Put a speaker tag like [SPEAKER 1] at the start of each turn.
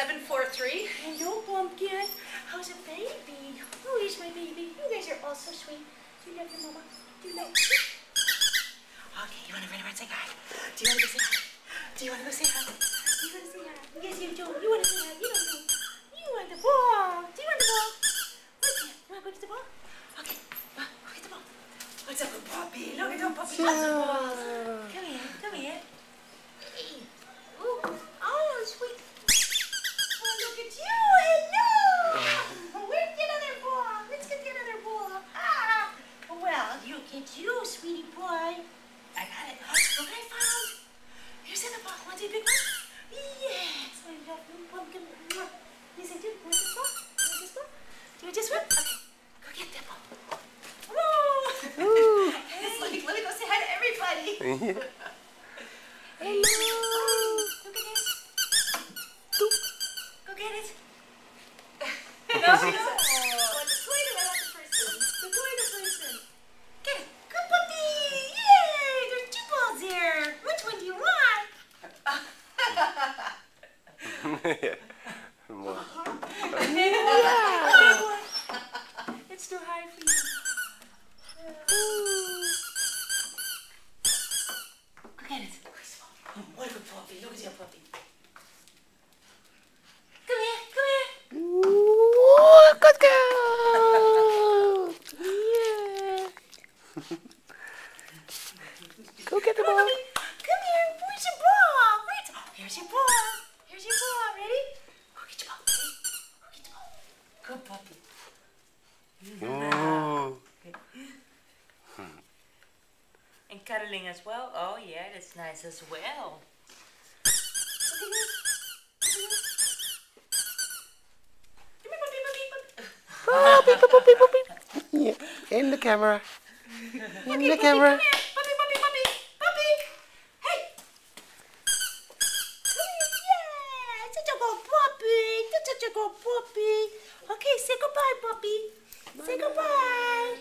[SPEAKER 1] 743. Hello, Pumpkin. How's a baby? Who is my baby? You guys are all so sweet. Do you love your mama? Do you love Okay, you want to run around and say hi? Do you want to go say hi? Do you want to go say hi? Do you want to say hi? Yes, you do. You want to say hi? You don't know. You want the ball. Do you want the ball? What's it? You want to go get the ball? Okay. Go get the ball. What's up with Puppy? Look at the puppy. Lots of balls. Come here. Come here. Hey. Ooh. Oh, sweet. Oh, look at you. Hello. Where's the other ball? Let's get the other ball. Ah. Well, look at you, sweetie boy. I got it. Look what I found. Here's the ball. Want a big one? Yes. I love you, Pumpkin. Yes, I do. Want this ball? Want this ball? Do you want this one? Okay. Go get that ball. Woo. It's like, let me go say hi to everybody. Hello. Go get it. Go get it. No, she doesn't. Oh, the Twitter, I want the person. The Twitter person. Get it. Good puppy. Yay. There's 2 balls here. Which one do you want? It's too high for you. Look at it. What a puppy. Look at your puppy. Come here. Come here.
[SPEAKER 2] Ooh, good girl. Yeah. Go get the ball.
[SPEAKER 1] Come here. Where's your ball? Where's... Oh, here's your ball. Here's your ball. Ready? Go get your ball. Ready? Go get your ball. Good puppy.
[SPEAKER 2] Ooh.
[SPEAKER 1] And cuddling as well. Oh, yeah, that's nice as well.
[SPEAKER 2] Puppy, puppy, puppy, puppy. Yeah, in the camera. In the camera.
[SPEAKER 1] Come here. Puppy, puppy, puppy. Puppy. Hey. Come here. Yeah. Such a good puppy. Such a good puppy. Okay, say goodbye, puppy. Say goodbye.